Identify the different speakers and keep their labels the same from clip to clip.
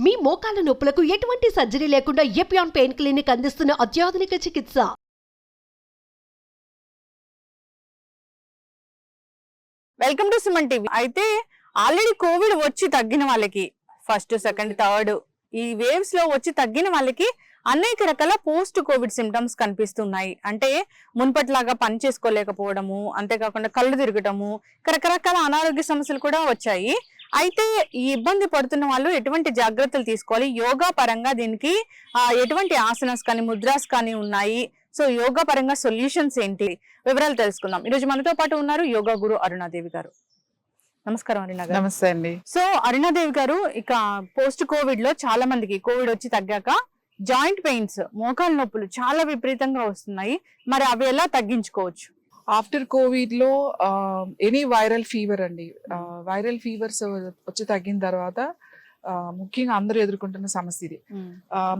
Speaker 1: మీ మోకాల నొప్పులకు ఎటువంటి సర్జరీ లేకుండా ఎపియాన్ పెయిన్ క్లినిక్ అందిస్తున్న అత్యాధునిక చికిత్స.
Speaker 2: Welcome to Suman TV. అయితే ఆల్రెడీ కోవిడ్ వచ్చి తగ్గిన వాళ్ళకి ఫస్ట్, సెకండ్, థర్డ్ ఈ వేవ్స్ లో వచ్చి తగ్గిన వాళ్ళకి అనేక రకాల పోస్ట్ కోవిడ్ సిమ్టమ్స్ కనిపిస్తున్నాయి. అంటే మున్పట్లాగా పని చేసుకోలేకపోవడము, అంతేకాకుండా కళ్ళు తిరగటము, రకరకాల అనారోగ్య సమస్యలు కూడా వచ్చాయి. అయితే ఈ ఇబ్బంది పడుతున్న వాళ్ళు ఎటువంటి జాగ్రత్తలు తీసుకోవాలి, యోగా పరంగా దీనికి ఎటువంటి ఆసనాస్ కానీ ముద్రాస్ కానీ ఉన్నాయి, సో యోగా పరంగా సొల్యూషన్స్ ఏంటి, వివరాలు తెలుసుకుందాం. ఈరోజు మనతో పాటు ఉన్నారు యోగా గురు అరుణాదేవి గారు. నమస్కారం అరుణ గారు.
Speaker 3: నమస్తే అండి.
Speaker 2: సో అరుణాదేవి గారు, ఇక పోస్ట్ కోవిడ్ లో చాలా మందికి కోవిడ్ వచ్చి తగ్గాక జాయింట్ పెయిన్స్, మోకాలు నొప్పులు చాలా విపరీతంగా వస్తున్నాయి. మరి అవి ఎలా తగ్గించుకోవచ్చు?
Speaker 3: ఆఫ్టర్ కోవిడ్ లో ఎనీ వైరల్ ఫీవర్ అండి, వైరల్ ఫీవర్స్ వచ్చి తగ్గిన తర్వాత ముఖ్యంగా అందరూ ఎదుర్కొంటున్న సమస్య ఇది.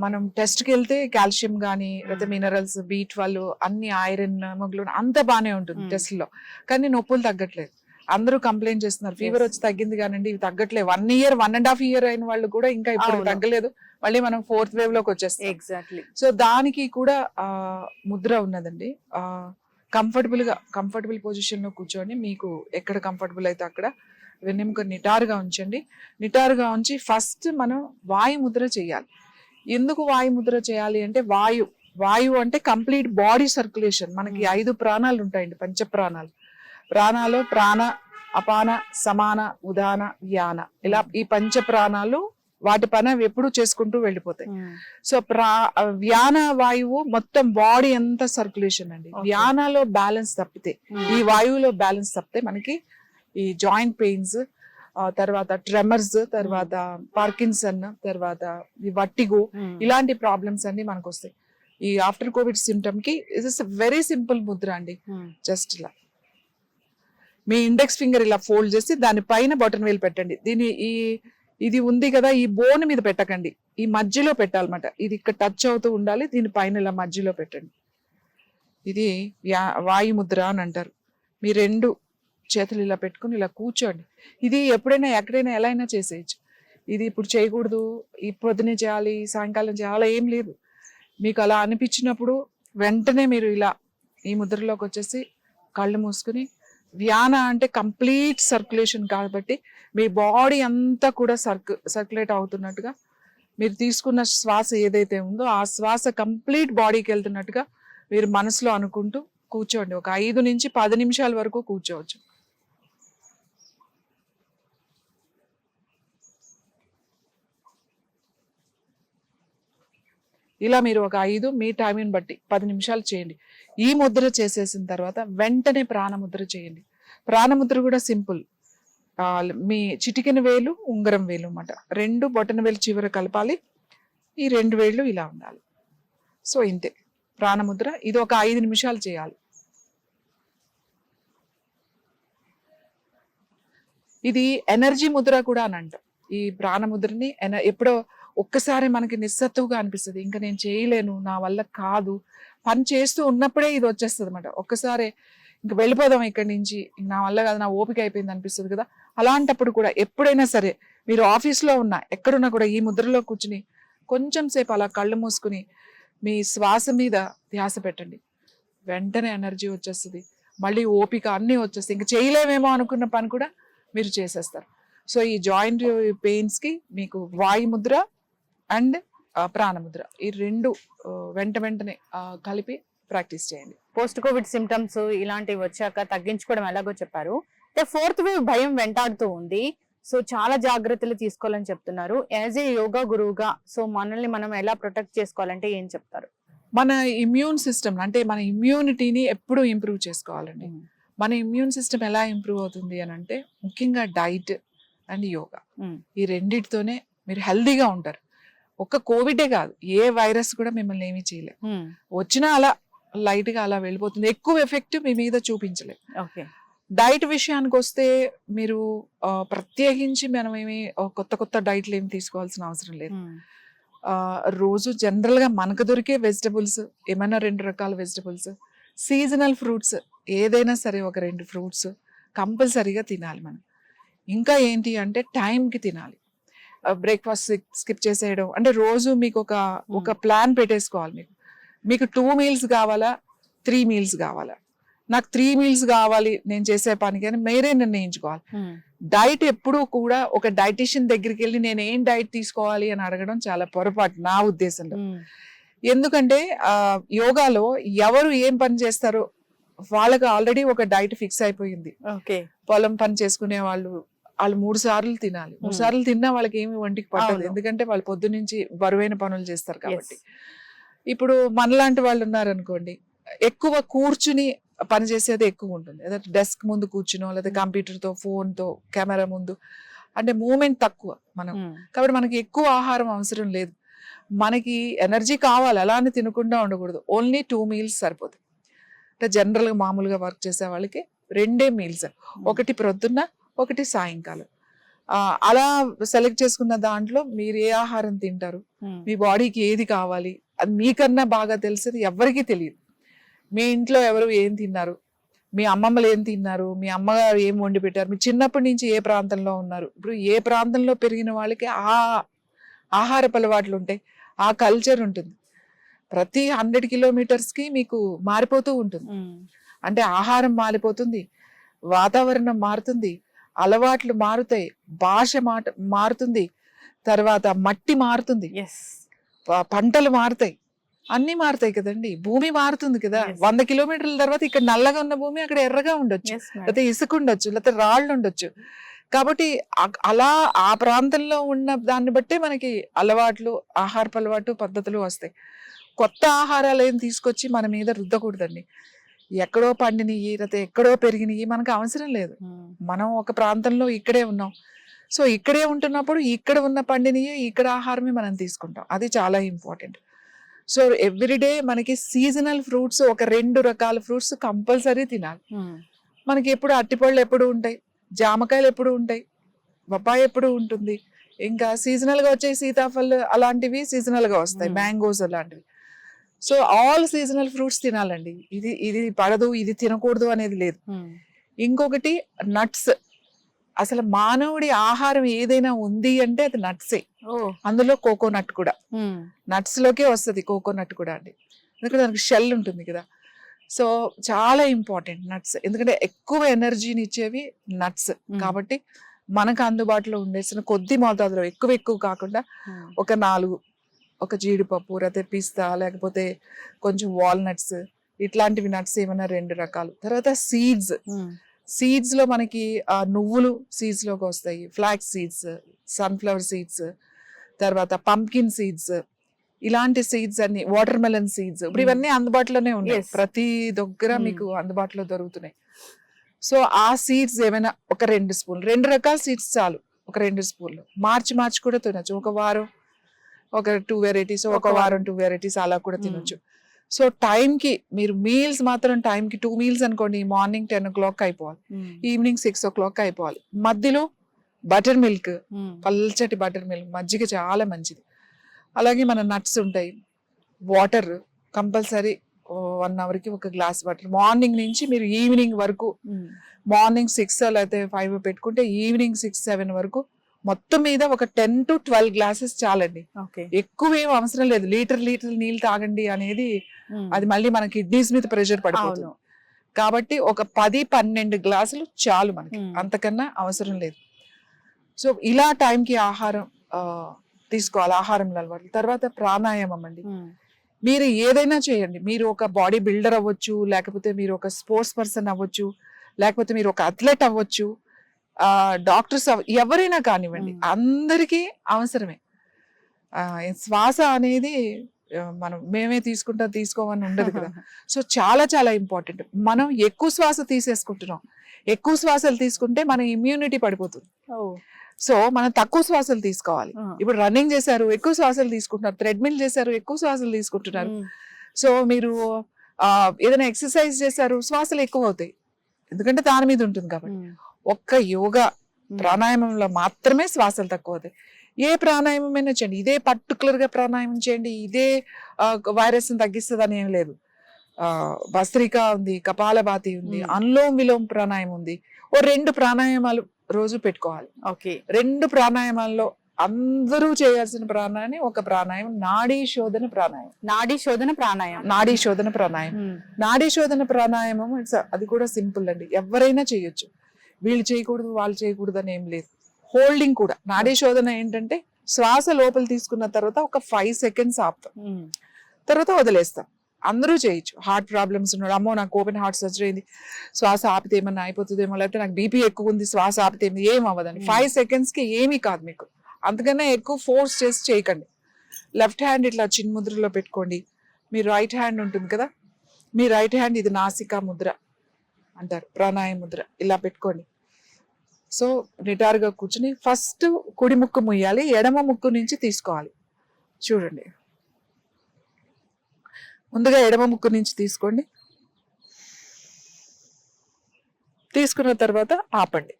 Speaker 3: మనం టెస్ట్ కి వెళ్తే కాల్షియం గానీ లేకపోతే మినరల్స్, B12 అన్ని, ఐరన్, మొగ్లోన్ అంత బానే ఉంటుంది టెస్ట్ లో, కానీ నొప్పులు తగ్గట్లేదు. అందరూ కంప్లైంట్ చేస్తున్నారు, ఫీవర్ వచ్చి తగ్గింది కానండి ఇవి తగ్గట్లేదు. 1 year 1.5 year అయిన వాళ్ళు కూడా ఇంకా ఇప్పుడు తగ్గలేదు, మళ్ళీ మనం 4th wave లోకి వచ్చేస్తాం.
Speaker 2: ఎగ్జాక్ట్లీ.
Speaker 3: సో దానికి కూడా ముద్ర ఉన్నదండి. కంఫర్టబుల్ పొజిషన్ లో కూర్చొని మీకు ఎక్కడ కంఫర్టబుల్ అయితే అక్కడ వెన్నెముక నిటారుగా ఉంచండి. నిటారుగా ఉంచి ఫస్ట్ మనం వాయు ముద్ర చేయాలి. ఎందుకు వాయు ముద్ర చేయాలి అంటే, వాయు అంటే కంప్లీట్ బాడీ సర్క్యులేషన్. మనకి 5 ప్రాణాలు ఉంటాయండి, పంచ ప్రాణాలు. ప్రాణాలు ప్రాణ, అపాన, సమాన, ఉదాన, వ్యాన, ఇలా ఈ పంచ ప్రాణాలు వాటి పని ఎప్పుడు చేసుకుంటూ వెళ్ళిపోతాయి. సో వ్యాన వాయువు మొత్తం బాడీ అంతా సర్క్యులేషన్ అండి. వ్యానలో బ్యాలెన్స్ తప్పితే, ఈ వాయువులో బ్యాలెన్స్ తప్పితే మనకి ఈ జాయింట్ పెయిన్స్, తర్వాత ట్రెమర్స్, తర్వాత పార్కిన్సన్, తర్వాత ఈ వట్టిగో, ఇలాంటి ప్రాబ్లమ్స్ అన్ని మనకు వస్తాయి. ఈ ఆఫ్టర్ కోవిడ్ సిమ్టమ్ కి ఇట్స్ వెరీ సింపుల్ ముద్ర అండి. జస్ట్ ఇలా మీ ఇండెక్స్ ఫింగర్ ఇలా ఫోల్డ్ చేసి దానిపైన బటన్ వేలు పెట్టండి. ఇది ఉంది కదా, ఈ బోన్ మీద పెట్టకండి, ఈ మధ్యలో పెట్టాలన్నమాట. ఇది ఇక్కడ టచ్ అవుతూ ఉండాలి, దీనిపైన ఇలా మధ్యలో పెట్టండి. ఇది వాయు ముద్ర అని అంటారు. మీ 2 చేతులు ఇలా పెట్టుకుని ఇలా కూర్చోండి. ఇది ఎప్పుడైనా ఎక్కడైనా ఎలా అయినా చేసేయచ్చు. ఇది ఇప్పుడు చేయకూడదు, ఈ పొద్దునే చేయాలి, సాయంకాలం చేయాలి, ఏం లేదు. మీకు అలా అనిపించినప్పుడు వెంటనే మీరు ఇలా ఈ ముద్రలోకి వచ్చేసి కళ్ళు మూసుకుని, వ్యాన అంటే కంప్లీట్ సర్క్యులేషన్ కాబట్టి మీ బాడీ అంతా కూడా సర్క్యులేట్ అవుతున్నట్టుగా, మీరు తీసుకున్న శ్వాస ఏదైతే ఉందో ఆ శ్వాస కంప్లీట్ బాడీకి వెళ్తున్నట్టుగా మీరు మనసులో అనుకుంటూ కూర్చోండి. ఒక 5 నుంచి 10 నిమిషాల వరకు కూర్చోవచ్చు. ఇలా మీరు ఒక 5, మీ టైంని బట్టి 10 నిమిషాలు చేయండి. ఈ ముద్ర చేసేసిన తర్వాత వెంటనే ప్రాణముద్ర చేయండి. ప్రాణముద్ర కూడా సింపుల్. మీ చిటికెన వేలు, ఉంగరం వేలు అన్నమాట, 2 బొటన వేలు చివర కలపాలి. ఈ 2 వేళ్ళు ఇలా ఉండాలి. సో ఇంతే ప్రాణముద్ర. ఇది ఒక 5 నిమిషాలు చేయాలి. ఇది ఎనర్జీ ముద్ర కూడా అని అంటాం. ఈ ప్రాణముద్రని ఎప్పుడో ఒక్కసారి మనకి నిస్సత్తుగా అనిపిస్తుంది, ఇంకా నేను చేయలేను, నా వల్ల కాదు, పని చేస్తూ ఉన్నప్పుడే ఇది వచ్చేస్తుంది అన్నమాట. ఒక్కసారి ఇంక వెళ్ళిపోదాం ఇక్కడి నుంచి, నా వల్ల కాదు, నా ఓపిక అయిపోయింది అనిపిస్తుంది కదా. అలాంటప్పుడు కూడా ఎప్పుడైనా సరే మీరు ఆఫీస్లో ఉన్నా ఎక్కడున్నా కూడా ఈ ముద్రలో కూర్చుని కొంచెం సేపు అలా కళ్ళు మూసుకుని మీ శ్వాస మీద ధ్యాస పెట్టండి. వెంటనే ఎనర్జీ వచ్చేస్తుంది, మళ్ళీ ఓపిక అన్నీ వచ్చేస్తాయి. ఇంక చేయలేమేమో అనుకున్న పని కూడా మీరు చేసేస్తారు. సో ఈ జాయింట్ పెయిన్స్కి మీకు వాయు ముద్ర అండ్ ప్రాణముద్ర, ఈ 2 వెంటనే కలిపి ప్రాక్టీస్ చేయండి.
Speaker 2: పోస్ట్ కోవిడ్ సిమ్టమ్స్ ఇలాంటివి వచ్చాక తగ్గించుకోవడం ఎలాగో చెప్పారు. 4th wave భయం వెంటాడుతూ ఉంది, సో చాలా జాగ్రత్తలు తీసుకోవాలని చెప్తున్నారు. యాజ్ ఏ యోగా గురువుగా, సో మనల్ని మనం ఎలా ప్రొటెక్ట్ చేసుకోవాలంటే ఏం చెప్తారు?
Speaker 3: మన ఇమ్యూన్ సిస్టమ్ అంటే మన ఇమ్యూనిటీని ఎప్పుడూ ఇంప్రూవ్ చేసుకోవాలండి. మన ఇమ్యూన్ సిస్టమ్ ఎలా ఇంప్రూవ్ అవుతుంది అని అంటే, ముఖ్యంగా డైట్ అండ్ యోగా, ఈ రెండిటితోనే మీరు హెల్దీగా ఉంటారు. ఒక్క కోవిడే కాదు, ఏ వైరస్ కూడా మిమ్మల్ని ఏమీ చేయలేదు. వచ్చినా అలా లైట్ గా అలా వెళ్ళిపోతుంది, ఎక్కువ ఎఫెక్ట్ మీ మీద చూపించలేదు. డైట్ విషయానికి వస్తే మీరు ప్రత్యేకించి మనం ఏమి కొత్త డైట్లు ఏమి తీసుకోవాల్సిన అవసరం లేదు. రోజు జనరల్ గా మనకు దొరికే వెజిటబుల్స్, ఏమైనా 2 రకాల వెజిటబుల్స్, సీజనల్ ఫ్రూట్స్ ఏదైనా సరే ఒక 2 ఫ్రూట్స్ కంపల్సరీగా తినాలి మనం. ఇంకా ఏంటి అంటే టైంకి తినాలి. బ్రేక్ఫాస్ట్ స్కిప్ చేసేయడం. అంటే రోజు మీకు ఒక ప్లాన్ పెట్టేసుకోవాలి. మీకు 2 మీల్స్ కావాలా, 3 మీల్స్ కావాలా? నాకు 3 మీల్స్ కావాలి నేను చేసే పనికి అని మీరే నిర్ణయించుకోవాలి. డైట్ ఎప్పుడూ కూడా ఒక డైటిషియన్ దగ్గరికి వెళ్ళి నేను ఏం డైట్ తీసుకోవాలి అని అడగడం చాలా పొరపాటు నా ఉద్దేశంలో. ఎందుకంటే యోగాలో ఎవరు ఏం పని చేస్తారో వాళ్ళకి ఆల్రెడీ ఒక డైట్ ఫిక్స్ అయిపోయింది. పొలం పని చేసుకునే వాళ్ళు 3 సార్లు తినాలి. 3 సార్లు తిన్నా వాళ్ళకి ఏమి ఒంటికి పట్టదు, ఎందుకంటే వాళ్ళు పొద్దునుంచి బరువైన పనులు చేస్తారు కాబట్టి. ఇప్పుడు మనలాంటి వాళ్ళు ఉన్నారనుకోండి, ఎక్కువ కూర్చుని పని చేసేది ఎక్కువ ఉంటుంది. ఏదంటే డెస్క్ ముందు కూర్చునో లేదా కంప్యూటర్తో, ఫోన్తో, కెమెరా ముందు, అంటే మూమెంట్ తక్కువ మనం. కాబట్టి మనకి ఎక్కువ ఆహారం అవసరం లేదు. మనకి ఎనర్జీ కావాలి, అలానే తినకుండా ఉండకూడదు. ఓన్లీ 2 మీల్స్ సరిపోతుంది. అంటే జనరల్గా మామూలుగా వర్క్ చేసే వాళ్ళకి 2 మీల్స్, ఒకటి ప్రొద్దున్న, ఒకటి సాయంకాలం. అలా సెలెక్ట్ చేసుకున్న దాంట్లో మీరు ఏ ఆహారం తింటారు, మీ బాడీకి ఏది కావాలి, అది మీకన్నా బాగా తెలిసేది ఎవరికీ తెలియదు. మీ ఇంట్లో ఎవరు ఏం తిన్నారు, మీ అమ్మమ్మలు ఏం తిన్నారు, మీ అమ్మగారు ఏం వండి పెట్టారు, మీ చిన్నప్పటి నుంచి ఏ ప్రాంతంలో ఉన్నారు. ఇప్పుడు ఏ ప్రాంతంలో పెరిగిన వాళ్ళకి ఆ ఆహారపు అలవాట్లు ఉంటాయి, ఆ కల్చర్ ఉంటుంది. ప్రతి 100 కిలోమీటర్స్కి మీకు మారిపోతూ ఉంటుంది. అంటే ఆహారం మారిపోతుంది, వాతావరణం మారుతుంది, అలవాట్లు మారుతాయి, భాష మారుతుంది, తర్వాత మట్టి మారుతుంది, పంటలు మారుతాయి, అన్ని మారుతాయి కదండి. భూమి మారుతుంది కదా. 100 కిలోమీటర్ల తర్వాత ఇక్కడ నల్లగా ఉన్న భూమి అక్కడ ఎర్రగా ఉండొచ్చు, లేకపోతే ఇసుక ఉండొచ్చు, లేకపోతే రాళ్ళు ఉండొచ్చు. కాబట్టి అలా ఆ ప్రాంతంలో ఉన్న దాన్ని బట్టే మనకి అలవాట్లు, ఆహారపు అలవాటు పద్ధతులు వస్తాయి. కొత్త ఆహారాలు ఏం తీసుకొచ్చి మన మీద రుద్దకూడదండి. ఎక్కడో పండినవి లేకపోతే ఎక్కడో పెరిగినవి మనకు అవసరం లేదు. మనం ఒక ప్రాంతంలో ఇక్కడే ఉన్నాం. సో ఇక్కడే ఉంటున్నప్పుడు ఇక్కడ ఉన్న పండినవి, ఇక్కడ ఆహారమే మనం తీసుకుంటాం. అది చాలా ఇంపార్టెంట్. సో ఎవ్రీడే మనకి సీజనల్ ఫ్రూట్స్, ఒక 2 రకాల ఫ్రూట్స్ కంపల్సరీ తినాలి. మనకి ఎప్పుడు అట్టిపళ్ళు ఎప్పుడు ఉంటాయి, జామకాయలు ఎప్పుడు ఉంటాయి, బొప్పాయి ఎప్పుడు ఉంటుంది, ఇంకా సీజనల్ గా వచ్చే సీతాఫల్ అలాంటివి సీజనల్ గా వస్తాయి, మ్యాంగోస్ అలాంటివి. సో ఆల్ సీజనల్ ఫ్రూట్స్ తినాలండి. ఇది పడదు, ఇది తినకూడదు అనేది లేదు. ఇంకొకటి నట్స్. అసలు మానవుడి ఆహారం ఏదైనా ఉంది అంటే అది నట్సే. అందులో కోకోనట్ కూడా నట్స్ లోకే వస్తుంది, కోకోనట్ కూడా అండి. ఎందుకంటే దానికి షెల్ ఉంటుంది కదా. సో చాలా ఇంపార్టెంట్ నట్స్, ఎందుకంటే ఎక్కువ ఎనర్జీని ఇచ్చేవి నట్స్. కాబట్టి మనకు అందుబాటులో ఉండేసిన కొద్ది మోతాదులో, ఎక్కువ కాకుండా ఒక 4, ఒక జీడిపప్పు, లేకపోతే పిస్తా, లేకపోతే కొంచెం వాల్నట్స్, ఇట్లాంటివి నట్స్ ఏమైనా 2 రకాలు. తర్వాత సీడ్స్ లో మనకి నువ్వులు సీడ్స్ లోకి వస్తాయి, ఫ్లాక్స్ సీడ్స్, సన్ఫ్లవర్ సీడ్స్, తర్వాత పంప్కిన్ సీడ్స్, ఇలాంటి సీడ్స్ అన్ని, వాటర్ మెలన్ సీడ్స్. ఇప్పుడు ఇవన్నీ అందుబాటులోనే ఉన్నాయి, ప్రతి దగ్గర మీకు అందుబాటులో దొరుకుతున్నాయి. సో ఆ సీడ్స్ ఏమైనా ఒక 2 స్పూన్లు, 2 రకాల సీడ్స్ చాలు, ఒక 2 స్పూన్లు. మార్చి కూడా తినొచ్చు. ఒక వారం ఒక 2 వెరైటీస్, ఒక వారం 2 వెరైటీస్ అలా కూడా తినొచ్చు. సో టైంకి మీరు మీల్స్ మాత్రం టైంకి 2 మీల్స్ అనుకోండి. మార్నింగ్ 10 o'clock అయిపోవాలి, ఈవినింగ్ 6 o'clock అయిపోవాలి. మధ్యలో బటర్ మిల్క్, పల్చటి బటర్ మిల్క్, మజ్జిగ చాలా మంచిది. అలాగే మన నట్స్ ఉంటాయి, వాటర్ కంపల్సరీ 1 hour కి ఒక గ్లాస్ వాటర్. మార్నింగ్ నుంచి మీరు ఈవినింగ్ వరకు, మార్నింగ్ 6 లేకపోతే 5 పెట్టుకుంటే ఈవినింగ్ 6-7 వరకు మొత్తం మీద ఒక 10 to 12 గ్లాసెస్ చాలండి. ఎక్కువ ఏం అవసరం లేదు. లీటర్ నీళ్ళు తాగండి అనేది అది మళ్ళీ మన కిడ్నీస్ మీద ప్రెషర్ పడిపోతుంది. కాబట్టి ఒక 10-12 గ్లాసులు చాలు మనకి, అంతకన్నా అవసరం లేదు. సో ఇలా టైంకి ఆహారం తీసుకోవాలి, ఆహారంలో అలవాటు. తర్వాత ప్రాణాయామం అండి. మీరు ఏదైనా చేయండి, మీరు ఒక బాడీ బిల్డర్ అవ్వచ్చు, లేకపోతే మీరు ఒక స్పోర్ట్స్ పర్సన్ అవ్వచ్చు, లేకపోతే మీరు ఒక అథ్లెట్ అవ్వచ్చు, డాక్టర్స్ ఎవరైనా కానివ్వండి, అందరికీ అవసరమే. శ్వాస అనేది మనం మేమే తీసుకోమని ఉండదు కదా. సో చాలా చాలా ఇంపార్టెంట్. మనం ఎక్కువ శ్వాస తీసేసుకుంటున్నాం. ఎక్కువ శ్వాసలు తీసుకుంటే మన ఇమ్యూనిటీ పడిపోతుంది. సో మనం తక్కువ శ్వాసలు తీసుకోవాలి. ఇప్పుడు రన్నింగ్ చేశారు, ఎక్కువ శ్వాసలు తీసుకుంటున్నారు, థ్రెడ్మిల్ చేశారు, ఎక్కువ శ్వాసలు తీసుకుంటున్నారు. సో మీరు ఏదైనా ఎక్సర్సైజ్ చేశారు, శ్వాసలు ఎక్కువ అవుతాయి, ఎందుకంటే దాని మీద ఉంటుంది కాబట్టి. ఒక్క యోగా ప్రాణాయామంలో మాత్రమే శ్వాసలు తక్కువ అవుతాయి. ఏ ప్రాణాయామం అయినా చేయండి, ఇదే పర్టికులర్ గా ప్రాణాయామం చేయండి, ఇదే వైరస్ ని తగ్గిస్తుంది అని ఏం లేదు. భస్త్రికా ఉంది, కపాలభాతి ఉంది, అనులోమ్ విలోమ్ ప్రాణాయామం ఉంది. 2 ప్రాణాయామాలు రోజు పెట్టుకోవాలి. 2 ప్రాణాయామాల్లో అందరూ చేయాల్సిన ప్రాణాయామం ఒక ప్రాణాయామం, నాడీ శోధన ప్రాణాయామం.
Speaker 2: నాడీ శోధన ప్రాణాయామం.
Speaker 3: నాడీ శోధన ప్రాణాయామం. నాడీ శోధన ప్రాణాయామం అది కూడా సింపుల్ అండి, ఎవరైనా చేయొచ్చు. వీళ్ళు చేయకూడదు వాళ్ళు చేయకూడదు అని ఏం లేదు. హోల్డింగ్ కూడా. నాడీ శోధన ఏంటంటే శ్వాస లోపల తీసుకున్న తర్వాత ఒక 5 seconds ఆపుతాం, తర్వాత వదిలేస్తాం. అందరూ చేయొచ్చు. హార్ట్ ప్రాబ్లమ్స్ ఉన్నాడు, అమ్మో నాకు ఓపెన్ హార్ట్ సర్జరీ అయింది, శ్వాస ఆపితే ఏమన్నా అయిపోతుందేమో, లేకపోతే నాకు బీపీ ఎక్కువ ఉంది, శ్వాస ఆపితే ఏం అవ్వదండి. 5 seconds కి ఏమీ కాదు మీకు. అంతకన్నా ఎక్కువ ఫోర్స్ చేసి చేయకండి. లెఫ్ట్ హ్యాండ్ ఇట్లా చిన్న ముద్రలో పెట్టుకోండి. మీ రైట్ హ్యాండ్ ఉంటుంది కదా, మీ రైట్ హ్యాండ్ ఇది నాసికా ముద్ర అంటారు, ప్రాణాయామ ముద్ర. ఇలా పెట్టుకోండి. సో నిటారుగా కూర్చుని ఫస్ట్ కుడి ముక్కు ముయ్యాలి, ఎడమ ముక్కు నుంచి తీసుకోవాలి. చూడండి, ముందుగా ఎడమ ముక్కు నుంచి తీసుకోండి. తీసుకున్న తర్వాత ఆపండి.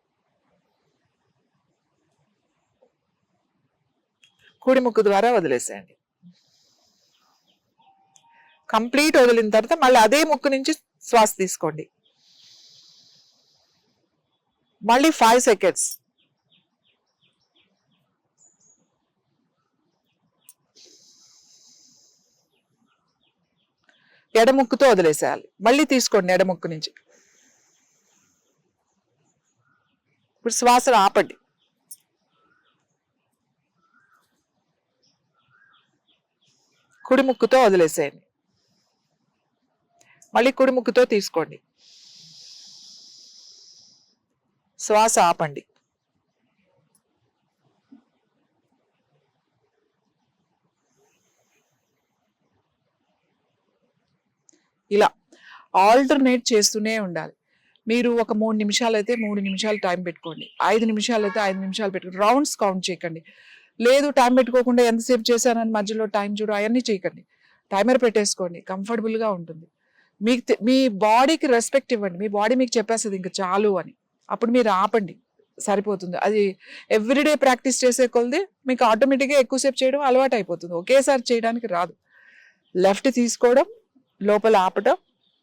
Speaker 3: కుడి ముక్కు ద్వారా వదిలేసేయండి. కంప్లీట్ వదిలిన తర్వాత మళ్ళీ అదే ముక్కు నుంచి శ్వాస తీసుకోండి. మళ్ళీ 5 seconds. ఎడముక్కుతో వదిలేసేయాలి. మళ్ళీ తీసుకోండి ఎడముక్కు నుంచి. ఇప్పుడు శ్వాసను ఆపండి. కుడి ముక్కుతో వదిలేసేయండి. మళ్ళీ కుడి ముక్కుతో తీసుకోండి. శ్వాస ఆపండి. ఇలా ఆల్టర్నేట్ చేస్తూనే ఉండాలి. మీరు ఒక 3 నిమిషాలు అయితే 3 నిమిషాలు టైం పెట్టుకోండి, 5 నిమిషాలు అయితే 5 నిమిషాలు పెట్టుకోండి. రౌండ్స్ కౌంట్ చేయకండి. లేదు టైం పెట్టుకోకుండా ఎంతసేపు చేశానని మధ్యలో టైం చూడు అవన్నీ చేయకండి. టైమర్ పెట్టేసుకోండి, కంఫర్టబుల్గా ఉంటుంది. మీకు మీ బాడీకి రెస్పెక్ట్ ఇవ్వండి. మీ బాడీ మీకు చెప్పేస్తుంది ఇంకా చాలు అని. అప్పుడు మీరు ఆపండి, సరిపోతుంది. అది ఎవ్రీడే ప్రాక్టీస్ చేసే కొలది మీకు ఆటోమేటిక్గా ఎక్కువసేపు చేయడం అలవాటు అయిపోతుంది. ఒకేసారి చేయడానికి రాదు. లెఫ్ట్ తీసుకోవడం, లోపల ఆపడం,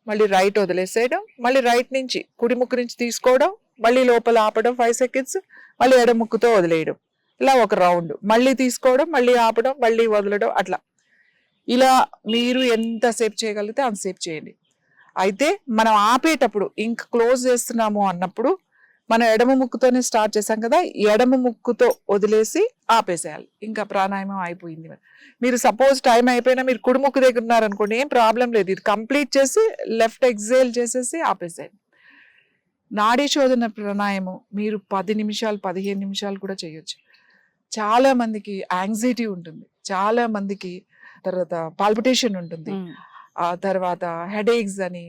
Speaker 3: మళ్ళీ రైట్ వదిలేసేయడం, మళ్ళీ రైట్ నుంచి కుడి ముక్కు నుంచి తీసుకోవడం, మళ్ళీ లోపల ఆపడం 5 seconds, మళ్ళీ ఎడ ముక్కుతో వదిలేయడం. ఇలా ఒక రౌండ్. మళ్ళీ తీసుకోవడం, మళ్ళీ ఆపడం, మళ్ళీ వదలడం. అట్లా ఇలా మీరు ఎంతసేపు చేయగలిగితే అంతసేపు చేయండి. అయితే మనం ఆపేటప్పుడు ఇంక క్లోజ్ చేస్తున్నాము అన్నప్పుడు మనం ఎడమ ముక్కుతోనే స్టార్ట్ చేసాం కదా, ఎడమ ముక్కుతో వదిలేసి ఆపేసేయాలి. ఇంకా ప్రాణాయామం అయిపోయింది. మీరు సపోజ్ టైం అయిపోయినా మీరు కుడి ముక్కు దగ్గర ఉన్నారనుకోండి, ఏం ప్రాబ్లం లేదు. ఇది కంప్లీట్ చేసి లెఫ్ట్ ఎక్సేల్ చేసేసి ఆపేసేయండి. నాడీ శోధన ప్రాణాయామం మీరు 10 నిమిషాలు 15 నిమిషాలు కూడా చేయొచ్చు. చాలా మందికి యాంగ్జైటీ ఉంటుంది, చాలా మందికి తర్వాత పాల్పిటేషన్ ఉంటుంది, ఆ తర్వాత హెడేక్స్ అని,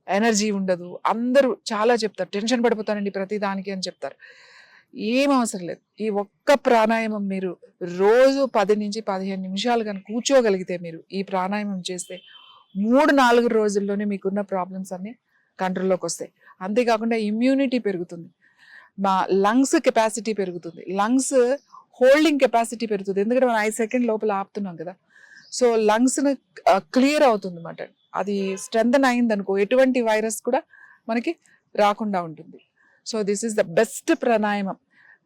Speaker 3: ఎనర్జీ ఉండదు. అందరూ చాలా చెప్తారు, టెన్షన్ పడిపోతానండి ప్రతి దానికి అని చెప్తారు. ఏం అవసరం లేదు. ఈ ఒక్క ప్రాణాయామం మీరు రోజు 10 నుంచి 15 నిమిషాలు కానీ కూర్చోగలిగితే మీరు ఈ ప్రాణాయామం చేస్తే 3-4 రోజుల్లోనే మీకున్న ప్రాబ్లమ్స్ అన్ని కంట్రోల్లోకి వస్తాయి. అంతేకాకుండా ఇమ్యూనిటీ పెరుగుతుంది, మా లంగ్స్ కెపాసిటీ పెరుగుతుంది, లంగ్స్ హోల్డింగ్ కెపాసిటీ పెరుగుతుంది. ఎందుకంటే మనం 5 seconds లోపల ఆపుతున్నాం కదా, సో లంగ్స్ని క్లియర్ అవుతుంది అన్నమాట. అది స్ట్రెంథన్ అయింది అనుకో, ఎటువంటి వైరస్ కూడా మనకి రాకుండా ఉంటుంది. So this is the best ప్రాణాయామం,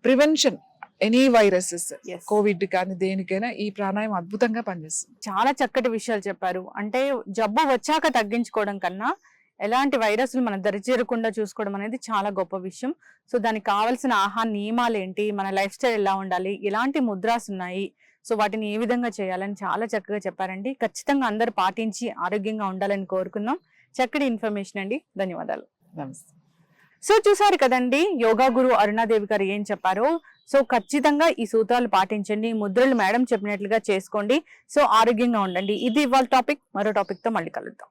Speaker 3: ప్రివెన్షన్ ఎనీ వైరసెస్, కోవిడ్ కానీ దేనికైనా ఈ ప్రాణాయామం అద్భుతంగా పనిచేస్తుంది.
Speaker 2: చాలా చక్కటి విషయాలు చెప్పారు. అంటే జబ్బు వచ్చాక తగ్గించుకోవడం కన్నా ఎలాంటి వైరస్లు మన దరిచేరకుండా చూసుకోవడం అనేది చాలా గొప్ప విషయం. సో దానికి కావాల్సిన ఆహార నియమాలు ఏంటి, మన లైఫ్ స్టైల్ ఎలా ఉండాలి, ఎలాంటి ముద్రాస్ ఉన్నాయి, సో వాటిని ఏ విధంగా చేయాలని చాలా చక్కగా చెప్పారండి. ఖచ్చితంగా అందరూ పాటించి ఆరోగ్యంగా ఉండాలని కోరుకుందాం. చక్కటి ఇన్ఫర్మేషన్ అండి, ధన్యవాదాలు.
Speaker 3: నమస్తే.
Speaker 2: సో చూసారు కదండి యోగా గురు అరుణాదేవి గారు ఏం చెప్పారో. సో ఖచ్చితంగా ఈ సూత్రాలు పాటించండి, ముద్రలు మేడం చెప్పినట్లుగా చేసుకోండి. సో ఆరోగ్యంగా ఉండండి. ఇది ఇవాళ టాపిక్. మరో టాపిక్ తో మళ్ళీ కలుద్దాం.